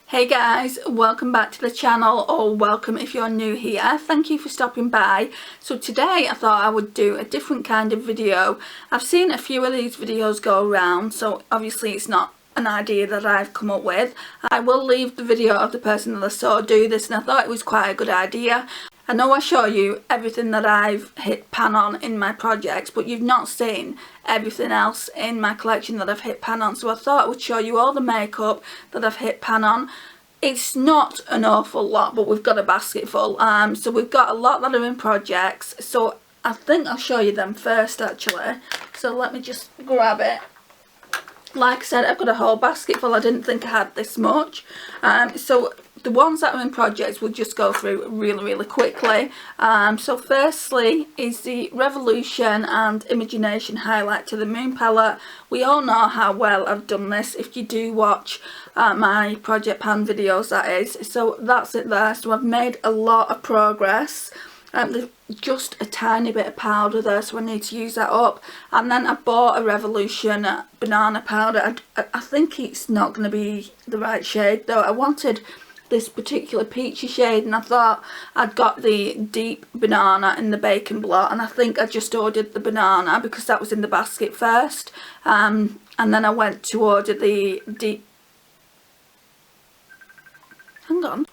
Hey guys, welcome back to the channel, or welcome if you're new here. Thank you for stopping by. So today I thought I would do a different kind of video. I've seen a few of these videos go around, so obviously it's not an idea that I've come up with. I will leave the video of the person that I saw do this, and I thought it was quite a good idea. I know I show you everything that I've hit pan on in my projects, but you've not seen everything else in my collection that I've hit pan on, so I thought I would show you all the makeup that I've hit pan on. It's not an awful lot, but we've got a basket full, so we've got a lot that are in projects, so I think I'll show you them first actually. So let me just grab it. Like I said, I've got a whole basket full. I didn't think I had this much. So the ones that are in projects we'll just go through really quickly. So firstly is the Revolution and Imagination Highlight to the Moon palette. We all know how well I've done this if you do watch my project pan videos, that is. So that's it there. So I've made a lot of progress. There's just a tiny bit of powder there, so I need to use that up. And then I bought a Revolution banana powder. I think it's not going to be the right shade though. I wanted this particular peachy shade, and I thought I'd got the deep banana in the bacon blot, and I think I just ordered the banana because that was in the basket first, and then I went to order the deep. Hang on.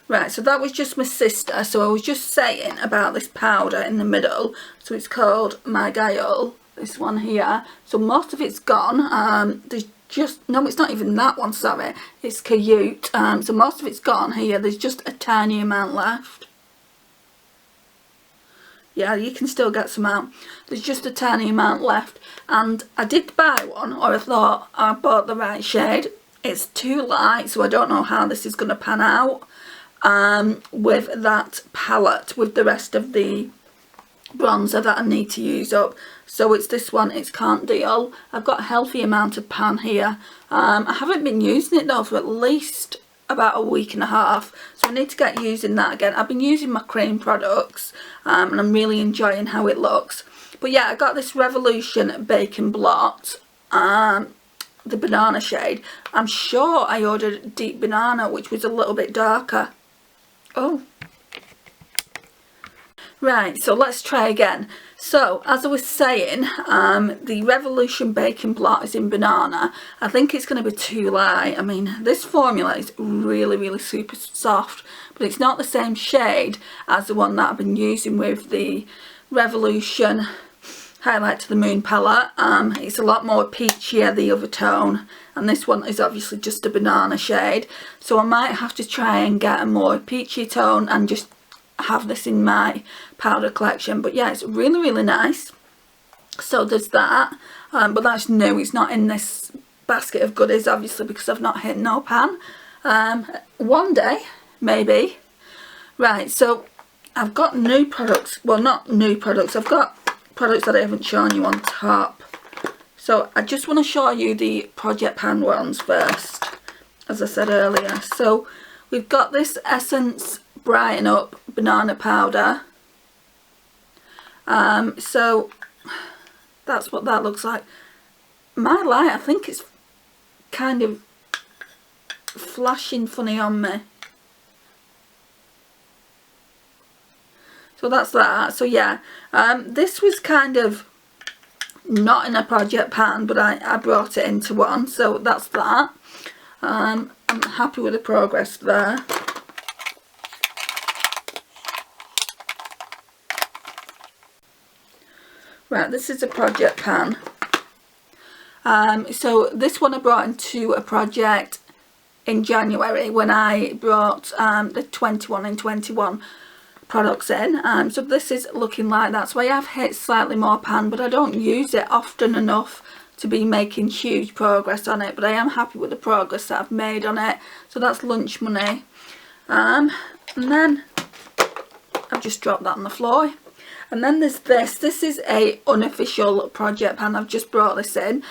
Right, so that was just my sister. So I was just saying about this powder in the middle. So it's called My Guile, this one here. So most of it's gone. There's just, no, it's not even that one, sorry. It's Cute. So most of it's gone here. There's just a tiny amount left. Yeah, you can still get some out. There's just a tiny amount left. And I did buy one, or I thought I bought the right shade. It's too light, so I don't know how this is going to pan out. With that palette, with the rest of the bronzer that I need to use up. So it's this one, it's Can't Deal. I've got a healthy amount of pan here. I haven't been using it though for at least about a week and a half, so I need to get using that again. I've been using my cream products, and I'm really enjoying how it looks. But yeah, I got this Revolution Bacon Blot, the banana shade. I'm sure I ordered Deep Banana, which was a little bit darker. Oh, right, so let's try again. So as I was saying, the Revolution Bacon Blot is in banana. I think it's going to be too light. I mean, this formula is really super soft, but it's not the same shade as the one that I've been using with the Revolution Highlight to the Moon palette. It's a lot more peachier, the other tone, and this one is obviously just a banana shade, so I might have to try and get a more peachy tone and just have this in my powder collection. But yeah, it's really nice. So there's that, but that's new. It's not in this basket of goodies obviously because I've not hit no pan. One day maybe. Right, so I've got new products, well, not new products, I've got products that I haven't shown you on top. So I just want to show you the project pan ones first, as I said earlier. So we've got this Essence Brighten Up banana powder. So that's what that looks like. My light, I think it's kind of flashing funny on me. So that's that. So yeah, this was kind of not in a project pan, but I brought it into one, so that's that. I'm happy with the progress there. Right, this is a project pan. So this one I brought into a project in January when I brought the 21 in 21 products in. So this is looking like that. So I have hit slightly more pan, but I don't use it often enough to be making huge progress on it, but I am happy with the progress that I've made on it. So that's Lunch Money, and then I've just dropped that on the floor. And then there's this is a unofficial project pan. I've just brought this in.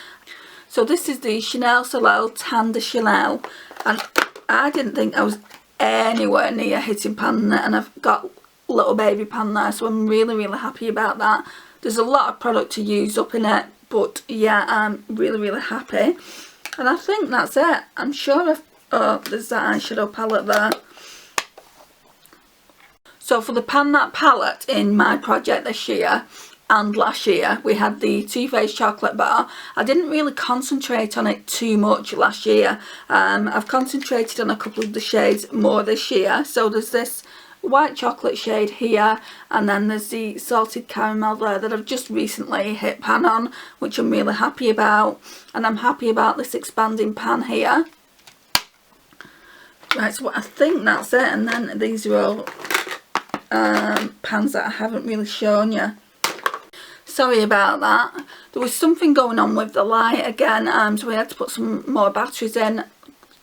So this is the Chanel Soleil Tan de Chanel, and I didn't think I was anywhere near hitting pan there, and I've got little baby pan there, so I'm really happy about that. There's a lot of product to use up in it, but yeah, I'm really happy. And I think that's it. I'm sure Oh, there's that eyeshadow palette there. So for the Pan That palette in my project this year and last year, we had the Too Faced chocolate bar. I didn't really concentrate on it too much last year. I've concentrated on a couple of the shades more this year. So there's this white chocolate shade here, and then there's the salted caramel there that I've just recently hit pan on, which I'm really happy about. And I'm happy about this expanding pan here. Right, so I think that's it, and then these are all pans that I haven't really shown you. Sorry about that. There was something going on with the light again, so we had to put some more batteries in.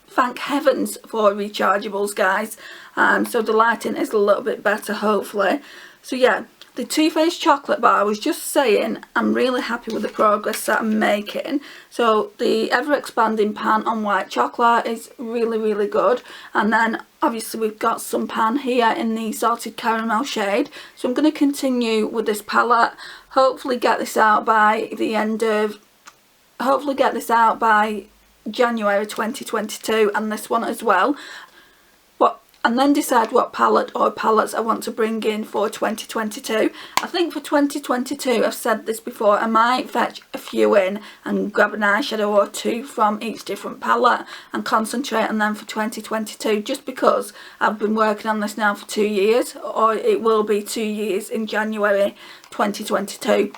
Thank heavens for rechargeables, guys. So the lighting is a little bit better, hopefully. So yeah, the Too Faced chocolate bar, I was just saying, I'm really happy with the progress that I'm making. So the ever expanding pan on white chocolate is really, really good. And then obviously we've got some pan here in the salted caramel shade. So I'm going to continue with this palette. Hopefully get this out by the end of, hopefully get this out by January 2022, and this one as well. And then decide what palette or palettes I want to bring in for 2022. I think for 2022, I've said this before, I might fetch a few in and grab an eyeshadow or two from each different palette and concentrate on them for 2022, just because I've been working on this now for 2 years, or it will be 2 years in January 2022.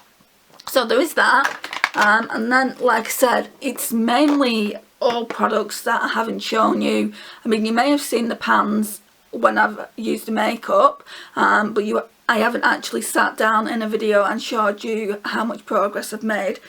So there is that. And then, like I said, it's mainly all products that I haven't shown you. I mean, you may have seen the pans when I've used the makeup, but I haven't actually sat down in a video and showed you how much progress I've made.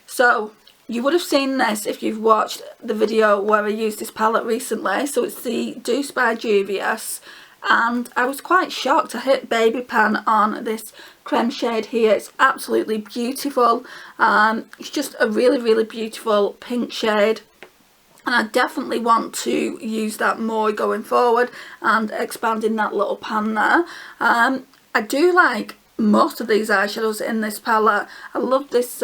So you would have seen this if you've watched the video where I used this palette recently. So it's the Deuce by Beauties, and I was quite shocked. I hit baby pan on this creme shade here. It's absolutely beautiful. It's just a really, really beautiful pink shade. And I definitely want to use that more going forward and expanding that little pan there. I do like most of these eyeshadows in this palette. I love this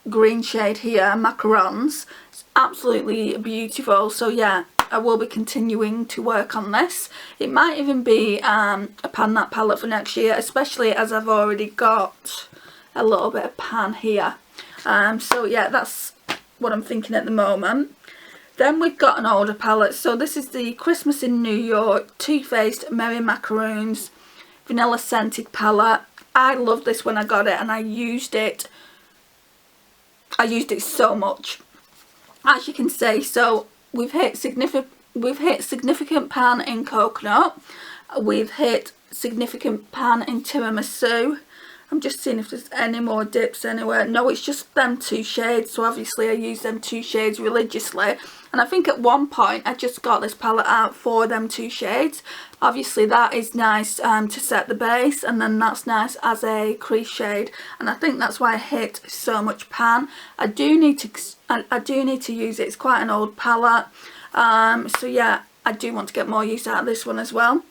green shade here, Macarons. It's absolutely beautiful. So yeah, I will be continuing to work on this. It might even be a Pan That palette for next year, especially as I've already got a little bit of pan here. So yeah, that's what I'm thinking at the moment. Then we've got an older palette. So this is the Christmas in New York Too Faced Merry Macaroons Vanilla Scented palette. I loved this when I got it, and I used it so much, as you can see. So we've hit significant pan in coconut. We've hit significant pan in tiramisu. I'm just seeing if there's any more dips anywhere. No, it's just them two shades. So obviously I use them two shades religiously. And I think at one point I just got this palette out for them two shades. Obviously that is nice to set the base, and then that's nice as a crease shade. And I think that's why I hit so much pan. I do need to use it. It's quite an old palette. So yeah, I do want to get more use out of this one as well.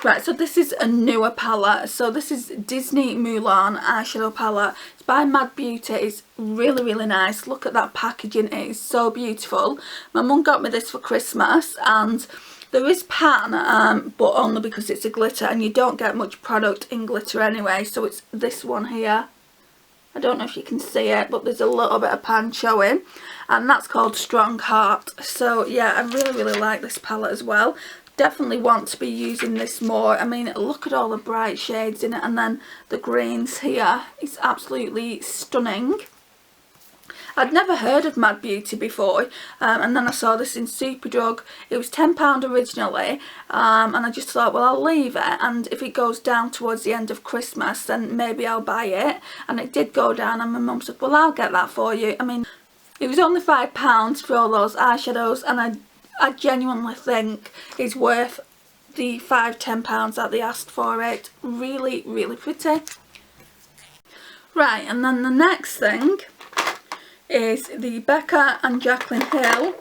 Right, so this is a newer palette. So this is Disney Mulan eyeshadow palette. It's by Mad Beauty. It's really, really nice. Look at that packaging. It is so beautiful. My mum got me this for Christmas, and there is pan, but only because it's a glitter, and you don't get much product in glitter anyway. So it's this one here. I don't know if you can see it, but there's a little bit of pan showing, and that's called Strong Heart. So yeah, I really, really like this palette as well. Definitely want to be using this more. I mean, look at all the bright shades in it, and then the greens here. It's absolutely stunning. I'd never heard of Mad Beauty before, and then I saw this in Superdrug. It was £10 originally, and I just thought, well, I'll leave it, and if it goes down towards the end of Christmas, then maybe I'll buy it. And it did go down, and my mum said, well, I'll get that for you. I mean, it was only £5 for all those eyeshadows, and I genuinely think it's worth the £5–10 that they asked for it. Really, really pretty. Right, and then the next thing is the Becca and Jaclyn Hill,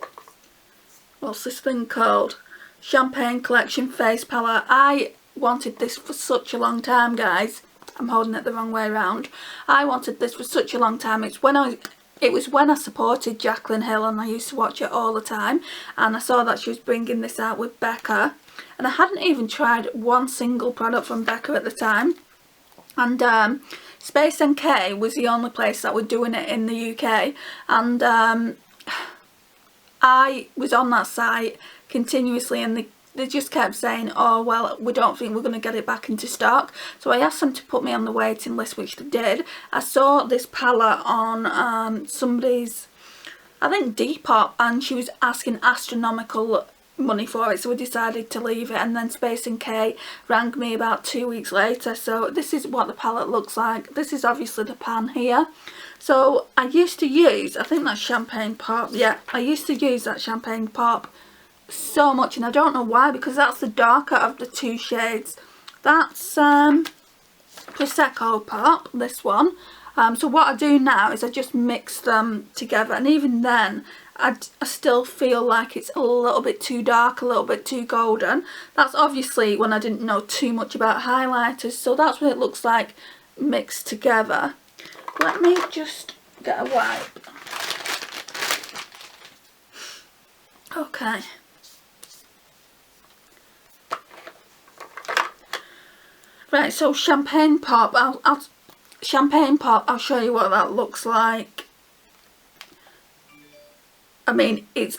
what's this thing called? Champagne Collection Face Palette. I wanted this for such a long time, guys. I'm holding it the wrong way around. I wanted this for such a long time. It's when I it was when I supported Jaclyn Hill and I used to watch it all the time, and I saw that she was bringing this out with Becca, and I hadn't even tried one single product from Becca at the time. And Space NK was the only place that were doing it in the UK, and I was on that site continuously, and they just kept saying, oh well, we don't think we're going to get it back into stock. So I asked them to put me on the waiting list, which they did. I saw this palette on somebody's, I think Depop, and she was asking astronomical money for it, so we decided to leave it. And then Space NK rang me about 2 weeks later. So this is what the palette looks like. This is obviously the pan here. So I used to use, I think that's Champagne Pop, yeah, I used to use that Champagne Pop so much, and I don't know why, because that's the darker of the two shades. That's Prosecco Pop, this one. So what I do now is I just mix them together, and even then I still feel like it's a little bit too dark, a little bit too golden. That's obviously when I didn't know too much about highlighters, so that's what it looks like mixed together. Let me just get a wipe. Okay. Right, so Champagne Pop, Champagne Pop, I'll show you what that looks like. I mean, it's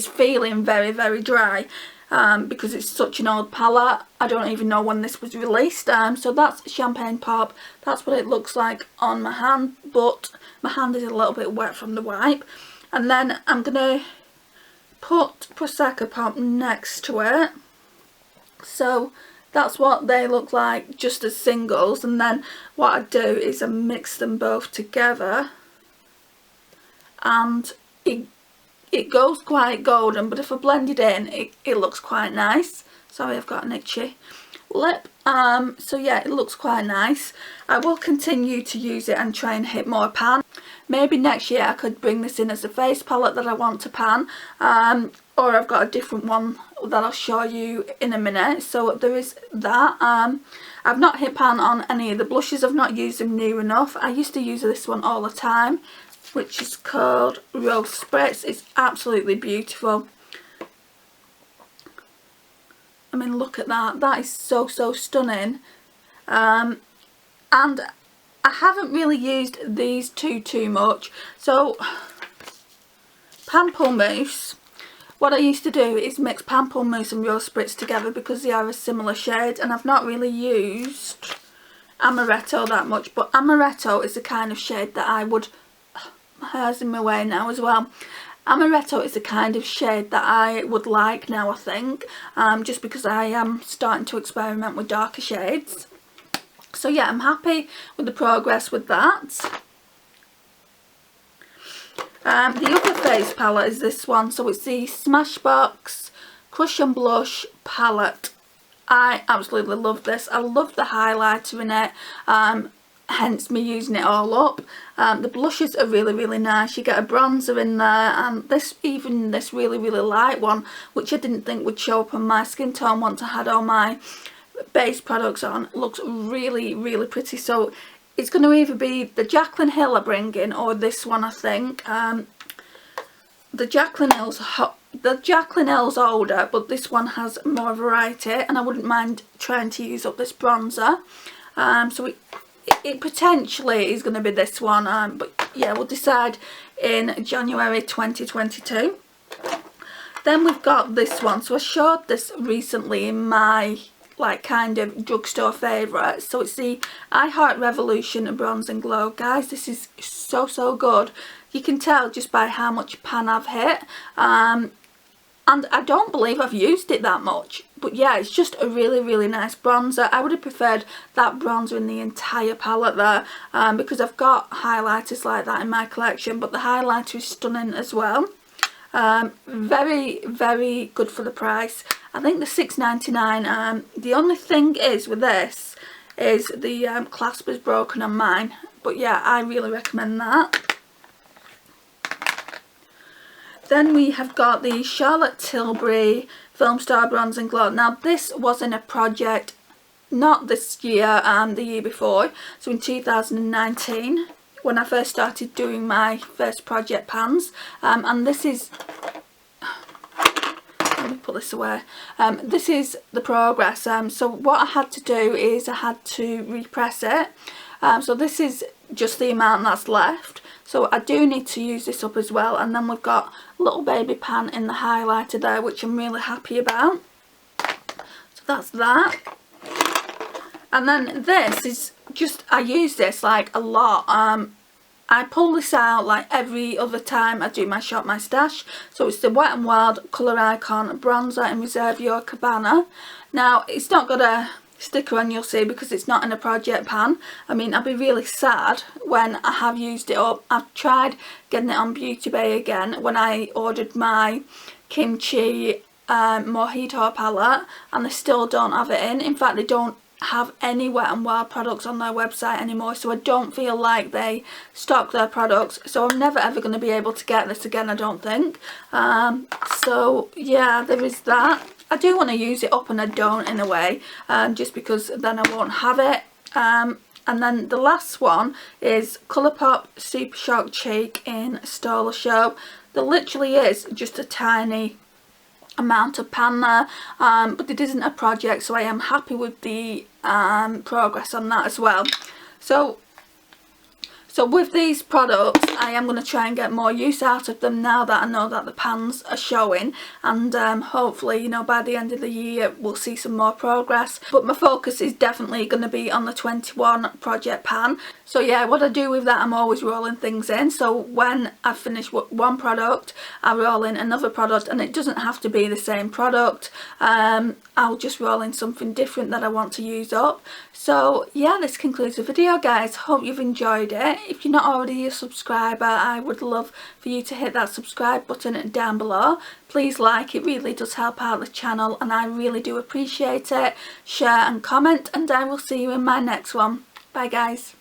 feeling very, very dry, because it's such an old palette. I don't even know when this was released. So that's Champagne Pop. That's what it looks like on my hand, but my hand is a little bit wet from the wipe. And then I'm going to put Prosecco Pop next to it. So that's what they look like just as singles, and then what I do is I mix them both together, and it goes quite golden, but if I blend it in, it looks quite nice. Sorry, I've got an itchy lip. So yeah, it looks quite nice. I will continue to use it and try and hit more pan. Maybe next year I could bring this in as a face palette that I want to pan, or I've got a different one that I'll show you in a minute. So there is that. I've not hit pan on any of the blushes. I've not used them near enough. I used to use this one all the time, which is called Rose Spritz. It's absolutely beautiful. I mean, look at that. That is so, so stunning. And I haven't really used these too much. So Pamplemousse, what I used to do is mix Pamplemousse and Rose Spritz together because they are a similar shade, and I've not really used Amaretto that much, but Amaretto is the kind of shade that I would, my hair's in my way now as well. Amaretto is the kind of shade that I would like now, I think, just because I am starting to experiment with darker shades. So yeah, I'm happy with the progress with that. The other face palette is this one, so it's the Smashbox Crush and Blush palette. I absolutely love this. I love the highlighter in it, hence me using it all up. The blushes are really, really nice. You get a bronzer in there, and this really, really light one, which I didn't think would show up on my skin tone once I had all my base products on, looks really, really pretty. So it's going to either be the Jaclyn Hill I bring in, or this one, I think. The Jaclyn Hill's older, but this one has more variety, and I wouldn't mind trying to use up this bronzer. So it potentially is going to be this one, but yeah, we'll decide in January 2022. Then we've got this one. So I showed this recently in my kind of drugstore favourite. So it's the I Heart Revolution Bronze and Glow. Guys, this is so, so good. You can tell just by how much pan I've hit. And I don't believe I've used it that much. But yeah, it's just a really, really nice bronzer. I would have preferred that bronzer in the entire palette there, because I've got highlighters like that in my collection, but the highlighter is stunning as well. Very, very good for the price. I think the $6.99. The only thing is with this is the clasp is broken on mine, but yeah, I really recommend that. Then we have got the Charlotte Tilbury Film Star Bronze and Glow. Now this was in a project not this year, the year before, so in 2019. when I first started doing my first project pans, and this is, let me put this away, this is the progress. So what I had to do is I had to repress it. So this is just the amount that's left, so I do need to use this up as well. And then we've got a little baby pan in the highlighter there, which I'm really happy about. So that's that. And then this is just, I use this like a lot. I pull this out like every other time I do my Shop My Stash. So it's the Wet n Wild Colour Icon Bronzer in Reserve Your Cabana. Now it's not got a sticker on, you'll see, because it's not in a project pan. I mean, I'll be really sad when I have used it up. I've tried getting it on Beauty Bay again when I ordered my kimchi mojito palette, and they still don't have it in. In fact, they don't have any Wet n Wild products on their website anymore, so I don't feel like they stock their products, so I'm never ever going to be able to get this again, I don't think. So yeah, there is that. I do want to use it up and I don't, in a way, just because then I won't have it. And then the last one is Colourpop Super Shock Cheek in Stola Show. There literally is just a tiny amount of pan there, but it isn't a project, so I am happy with the progress on that as well. So with these products, I am going to try and get more use out of them now that I know that the pans are showing, and hopefully, you know, by the end of the year we'll see some more progress. But my focus is definitely going to be on the 21 project pan. So yeah, what I do with that, I'm always rolling things in. So when I finish one product, I roll in another product, and it doesn't have to be the same product. I'll just roll in something different that I want to use up. So yeah, this concludes the video, guys. Hope you've enjoyed it. If you're not already a subscriber, I would love for you to hit that subscribe button down below. Please like, it really does help out the channel, and I really do appreciate it. Share and comment, and I will see you in my next one. Bye guys.